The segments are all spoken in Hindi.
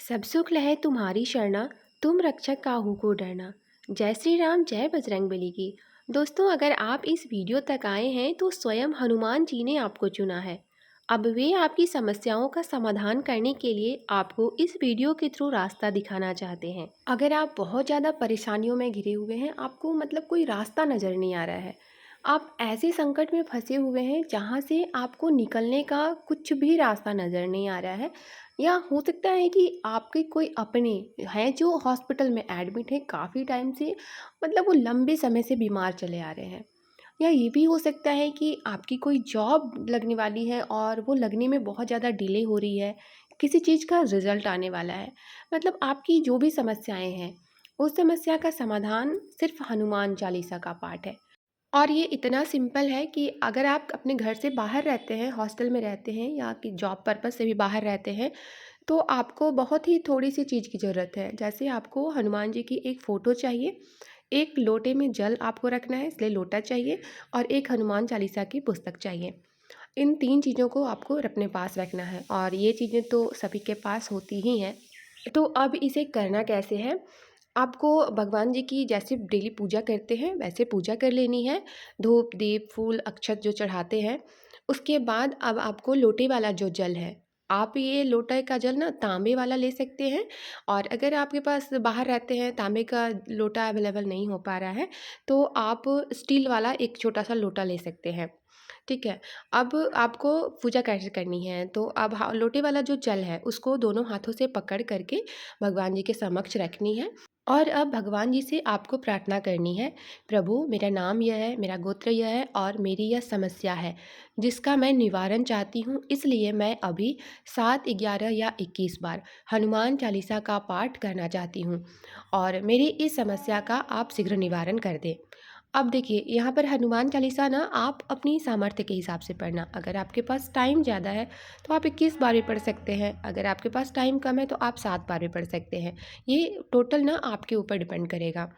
सब सुख लहे तुम्हारी शरणा, तुम रक्षक काहू को डरना। जय श्री राम, जय बजरंगबली की। दोस्तों, अगर आप इस वीडियो तक आए हैं तो स्वयं हनुमान जी ने आपको चुना है। अब वे आपकी समस्याओं का समाधान करने के लिए आपको इस वीडियो के थ्रू रास्ता दिखाना चाहते हैं। अगर आप बहुत ज़्यादा परेशानियों में घिरे हुए हैं, आपको कोई रास्ता नज़र नहीं आ रहा है, आप ऐसे संकट में फंसे हुए हैं जहाँ से आपको निकलने का कुछ भी रास्ता नज़र नहीं आ रहा है, या हो सकता है कि आपके कोई अपने हैं जो हॉस्पिटल में एडमिट है काफ़ी टाइम से, वो लंबे समय से बीमार चले आ रहे हैं। या ये भी हो सकता है कि आपकी कोई जॉब लगने वाली है और वो लगने में बहुत ज़्यादा डिले हो रही है, किसी चीज़ का रिजल्ट आने वाला है। आपकी जो भी समस्याएं हैं, उस समस्या का समाधान सिर्फ हनुमान चालीसा का पाठ है। और ये इतना सिंपल है कि अगर आप अपने घर से बाहर रहते हैं, हॉस्टल में रहते हैं या कि जॉब पर्पज़ से भी बाहर रहते हैं, तो आपको बहुत ही थोड़ी-सी चीज़ की ज़रूरत है। जैसे आपको हनुमान जी की एक फ़ोटो चाहिए, एक लोटे में जल आपको रखना है इसलिए लोटा चाहिए, और एक हनुमान चालीसा की पुस्तक चाहिए। इन 3 चीज़ों को आपको अपने पास रखना है और ये चीज़ें तो सभी के पास होती ही हैं। तो अब इसे करना कैसे है? आपको भगवान जी की जैसे डेली पूजा करते हैं वैसे पूजा कर लेनी है। धूप, दीप, फूल, अक्षत जो चढ़ाते हैं, उसके बाद अब आपको लोटे वाला जो जल है, आप ये लोटे का जल ना तांबे वाला ले सकते हैं। और अगर आपके पास बाहर रहते हैं, तांबे का लोटा अवेलेबल नहीं हो पा रहा है, तो आप स्टील वाला एक छोटा सा लोटा ले सकते हैं। ठीक है। अब आपको पूजा कैसे करनी है, तो अब लोटे वाला जो जल है उसको दोनों हाथों से पकड़ करके भगवान जी के समक्ष रखनी है। और अब भगवान जी से आपको प्रार्थना करनी है, प्रभु मेरा नाम यह है, मेरा गोत्र यह है और मेरी यह समस्या है जिसका मैं निवारण चाहती हूँ, इसलिए मैं अभी 7, 11 या 21 बार हनुमान चालीसा का पाठ करना चाहती हूँ और मेरी इस समस्या का आप शीघ्र निवारण कर दें। अब देखिए, यहाँ पर हनुमान चालीसा ना आप अपनी सामर्थ्य के हिसाब से पढ़ना। अगर आपके पास टाइम ज़्यादा है तो आप 21 बार भी पढ़ सकते हैं, अगर आपके पास टाइम कम है तो आप 7 बार भी पढ़ सकते हैं। ये टोटल ना आपके ऊपर डिपेंड करेगा।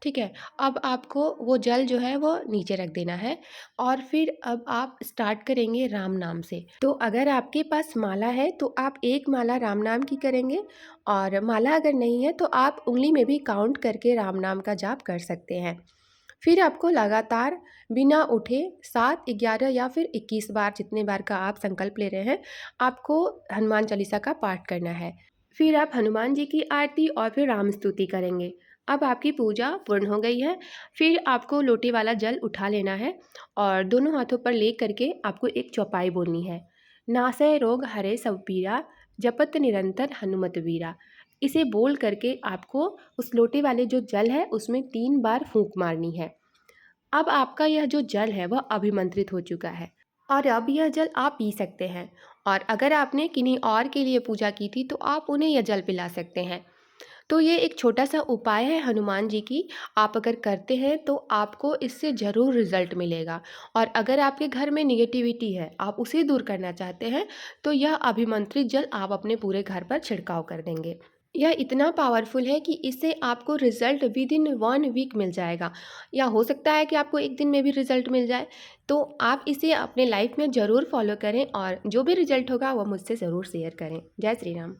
ठीक है। अब आपको वो जल जो है वो नीचे रख देना है और फिर अब आप स्टार्ट करेंगे राम नाम से। तो अगर आपके पास माला है तो आप एक माला राम नाम की करेंगे, और माला अगर नहीं है तो आप उंगली में भी काउंट करके राम नाम का जाप कर सकते हैं। फिर आपको लगातार बिना उठे 7, 11 या फिर 21 बार, जितने बार का आप संकल्प ले रहे हैं, आपको हनुमान चालीसा का पाठ करना है। फिर आप हनुमान जी की आरती और फिर राम स्तुति करेंगे। अब आपकी पूजा पूर्ण हो गई है। फिर आपको लोटे वाला जल उठा लेना है और दोनों हाथों पर ले करके आपको एक चौपाई बोलनी है। नासै रोग हरे सब पीरा, जपत निरंतर हनुमत वीरा। इसे बोल करके आपको उस लोटे वाले जो जल है उसमें 3 बार फूंक मारनी है। अब आपका यह जो जल है वह अभिमंत्रित हो चुका है और अब यह जल आप पी सकते हैं। और अगर आपने किन्हीं और के लिए पूजा की थी तो आप उन्हें यह जल पिला सकते हैं। तो ये एक छोटा सा उपाय है हनुमान जी की, आप अगर करते हैं तो आपको इससे ज़रूर रिजल्ट मिलेगा। और अगर आपके घर में निगेटिविटी है, आप उसे दूर करना चाहते हैं, तो यह अभिमंत्रित जल आप अपने पूरे घर पर छिड़काव कर देंगे। यह इतना पावरफुल है कि इससे आपको रिजल्ट विद इन 1 वीक मिल जाएगा, या हो सकता है कि आपको 1 दिन में भी रिजल्ट मिल जाए। तो आप इसे अपने लाइफ में ज़रूर फॉलो करें और जो भी रिजल्ट होगा वह मुझसे ज़रूर शेयर करें। जय श्री राम।